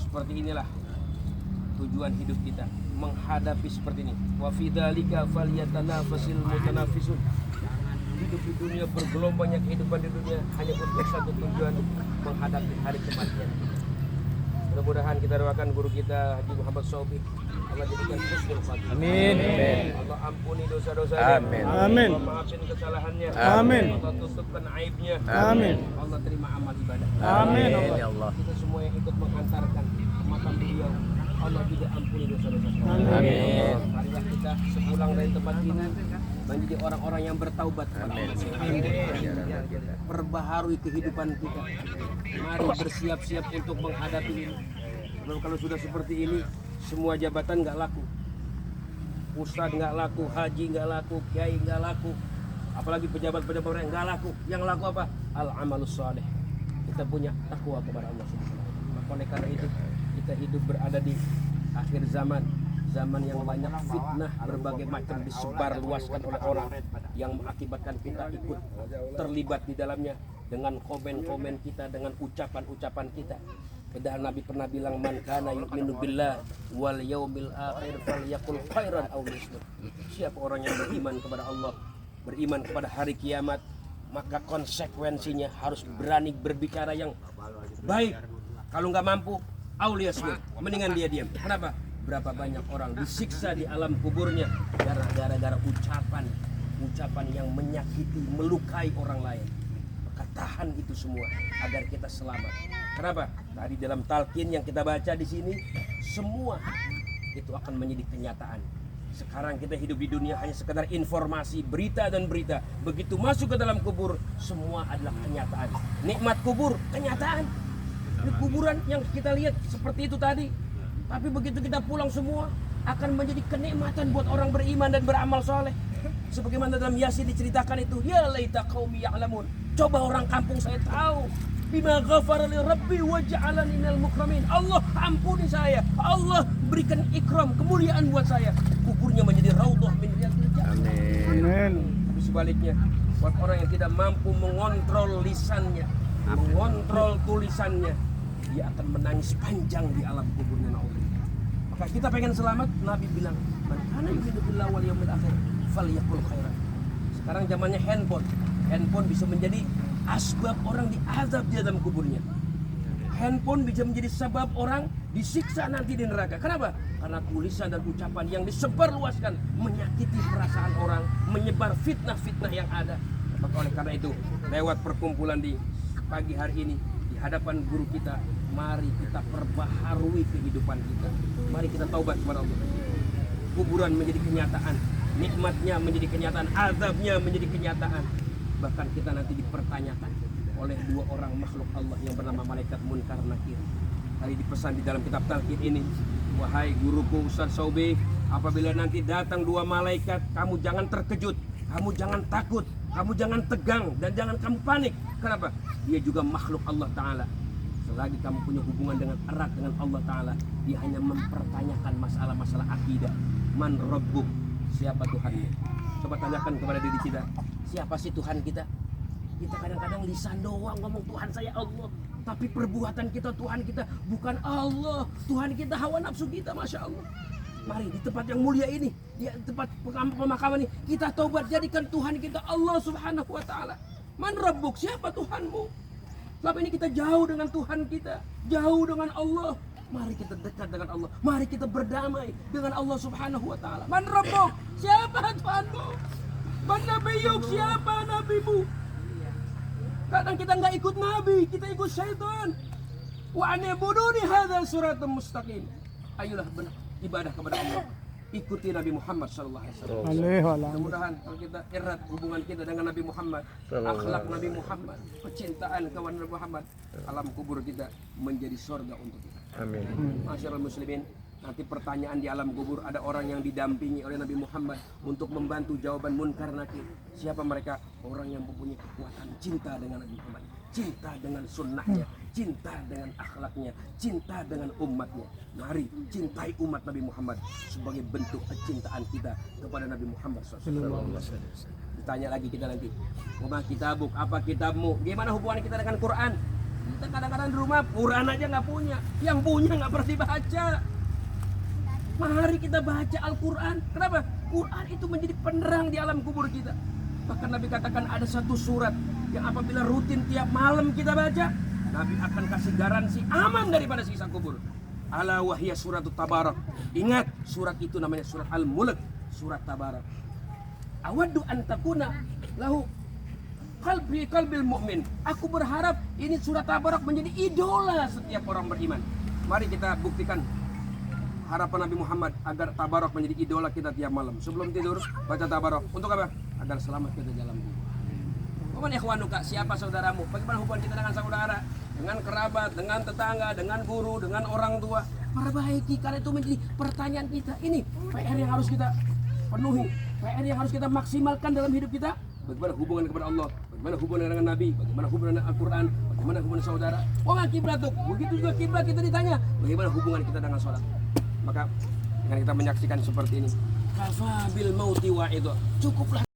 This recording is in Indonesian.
Seperti inilah tujuan hidup kita, menghadapi seperti ini. Wa fi dzalika falyatanafasil mutanafisun. Hidup di dunia, bergelombangnya kehidupan di dunia hanya untuk satu tujuan, menghadapi hari kematian. Mudah-mudahan kita doakan guru kita Haji Muhammad Shaubi, Allah jadikan husnul khatimah. Amin. Allah ampuni dosa-dosanya. Amin. Amin. Allah maafin kesalahannya. Amin. Allah tutupkan aibnya. Amin. Allah terima amal ibadah. Amin. Ya Allah. Kita semua yang ikut menghantarkan ke makam beliau, Allah juga ampuni dosa-dosa kita. Amin. Marilah kita sepulang dari tempat ini menjadi orang-orang yang bertaubat kepada Allah. Perbaharui kehidupan kita. Mari bersiap-siap untuk menghadapi ini. Kalau sudah seperti ini, semua jabatan nggak laku. Ustadz nggak laku, haji nggak laku, kiai nggak laku, apalagi pejabat-pejabat yang nggak laku. Yang laku apa? Al-amalus saleh. Kita punya takwa kepada Allah Subhanahu wa taala. Oleh karena itu, kita hidup berada di akhir zaman, zaman yang banyak fitnah berbagai macam disebar luaskan oleh orang yang mengakibatkan kita ikut terlibat di dalamnya dengan komen-komen kita, dengan ucapan-ucapan kita. Padahal Nabi pernah bilang, man kana yu'minu billah wal yaumil akhir falyaqul khairan aw liyasmut. Siapa orang yang beriman kepada Allah, beriman kepada hari kiamat, maka konsekuensinya harus berani berbicara yang baik. Kalau nggak mampu, aw liyasmut, mendingan dia diam. Kenapa? Berapa banyak orang disiksa di alam kuburnya gara-gara ucapan yang menyakiti, melukai orang lain. Maka tahan itu semua agar kita selamat. Kenapa? Tadi dalam talqin yang kita baca di sini, semua itu akan menjadi kenyataan. Sekarang kita hidup di dunia hanya sekedar informasi, berita dan berita. Begitu masuk ke dalam kubur, semua adalah kenyataan. Nikmat kubur, kenyataan. Di kuburan yang kita lihat seperti itu tadi. Tapi begitu kita pulang, semua akan menjadi kenikmatan buat orang beriman dan beramal soleh. Sebagaimana dalam Yasin diceritakan itu, ya laita qaumi ya'lamun. Coba orang kampung saya tahu. Bima ghafara li rabbi wa ja'alani minal mukramin. Allah ampuni saya. Allah berikan ikram, kemuliaan buat saya. Kuburnya menjadi raudhah min riyadil jannah. Amin. Tapi sebaliknya, buat orang yang tidak mampu mengontrol lisannya, mengontrol tulisannya, dia akan menangis panjang di alam kuburnya. Maka kita pengen selamat, Nabi bilang, man kana yu'minu billahi wal yaumil akhir falyaqul khairan. Sekarang zamannya handphone. Handphone bisa menjadi asbab orang diazab di dalam kuburnya. Handphone bisa menjadi sebab orang disiksa nanti di neraka. Kenapa? Karena tulisan dan ucapan yang disebarluaskan menyakiti perasaan orang, menyebar fitnah-fitnah yang ada. Maka oleh karena itu, lewat perkumpulan di pagi hari ini, di hadapan guru kita, mari kita perbaharui kehidupan kita. Mari kita taubat kepada Allah. Kuburan menjadi kenyataan, nikmatnya menjadi kenyataan, azabnya menjadi kenyataan. Bahkan kita nanti dipertanyakan oleh dua orang makhluk Allah yang bernama malaikat Munkar Nakir. Tadi dipesan di dalam kitab talqin ini, wahai guruku Ustaz Shaubi, apabila nanti datang dua malaikat, kamu jangan terkejut, kamu jangan takut, kamu jangan tegang, dan jangan kamu panik. Kenapa? Dia juga makhluk Allah Ta'ala. Selagi kamu punya hubungan dengan erat dengan Allah Ta'ala, dia hanya mempertanyakan masalah-masalah akidah. Man Rabbuk, siapa Tuhanmu? Coba tanyakan kepada diri kita, siapa sih Tuhan kita? Kita kadang-kadang lisan doang ngomong Tuhan saya Allah, tapi perbuatan kita Tuhan kita bukan Allah. Tuhan kita hawa nafsu kita, Masya Allah. Mari di tempat yang mulia ini, di tempat pemakaman ini, kita taubat, jadikan Tuhan kita Allah Subhanahu wa Ta'ala. Man Rabbuk, siapa Tuhanmu? Selama ini kita jauh dengan Tuhan kita, jauh dengan Allah. Mari kita dekat dengan Allah. Mari kita berdamai dengan Allah Subhanahu wa Ta'ala. Man Rabbuk, siapa Tuhanmu? Man Nabiyuk, siapa nabimu? Kadang kita nggak ikut nabi, kita ikut syaitan. Wa anibuduni hadzal siratal mustaqim. Ayolah ibadah kepada Allah. Ikuti Nabi Muhammad sallallahu alaihi wasallam. Mudah-mudahan kalau kita erat hubungan kita dengan Nabi Muhammad, akhlak Nabi Muhammad, kecintaan kawan Nabi Muhammad, alam kubur kita menjadi surga untuk kita. Amin. Masyaallah muslimin, nanti pertanyaan di alam kubur ada orang yang didampingi oleh Nabi Muhammad untuk membantu jawaban Munkar Nakir. Siapa mereka? Orang yang mempunyai kekuatan cinta dengan Nabi Muhammad, cinta dengan sunnahnya, cinta dengan akhlaknya, cinta dengan umatnya. Mari cintai umat Nabi Muhammad sebagai bentuk kecintaan kita kepada Nabi Muhammad SAW. Ditanya lagi kita nanti, "Wa kitabuk, apa kitabmu?" Gimana hubungan kita dengan Quran? Kita kadang-kadang di rumah Quran aja nggak punya, yang punya nggak pernah dibaca. Mari kita baca Al-Quran. Kenapa? Quran itu menjadi penerang di alam kubur kita. Bahkan Nabi katakan ada satu surat yang apabila rutin tiap malam kita baca, Nabi akan kasih garansi aman daripada siksa kubur. Ala wahya surat Tabarak. Ingat, surat itu namanya surat Al-Mulk, surat Tabarak. Awaddu an takuna lahu qalbil mu'min. Aku berharap ini surat Tabarak menjadi idola setiap orang beriman. Mari kita buktikan harapan Nabi Muhammad agar Tabarak menjadi idola kita tiap malam. Sebelum tidur baca Tabarak. Untuk apa? Agar selamat kita dalam kubur. Waman ikhwanuka, siapa saudaramu? Bagaimana hubungan kita dengan saudara, dengan kerabat, dengan tetangga, dengan guru, dengan orang tua? Perbaiki, karena itu menjadi pertanyaan kita. Ini PR yang harus kita penuhi, PR yang harus kita maksimalkan dalam hidup kita. Bagaimana hubungan kepada Allah, bagaimana hubungan dengan Nabi, bagaimana hubungan dengan Al-Quran, bagaimana hubungan saudara. Wama kiblatuk, begitu juga kiblat kita ditanya, bagaimana hubungan kita dengan sholat. Maka dengan kita menyaksikan seperti ini, kafa bil mauti wa itu, cukuplah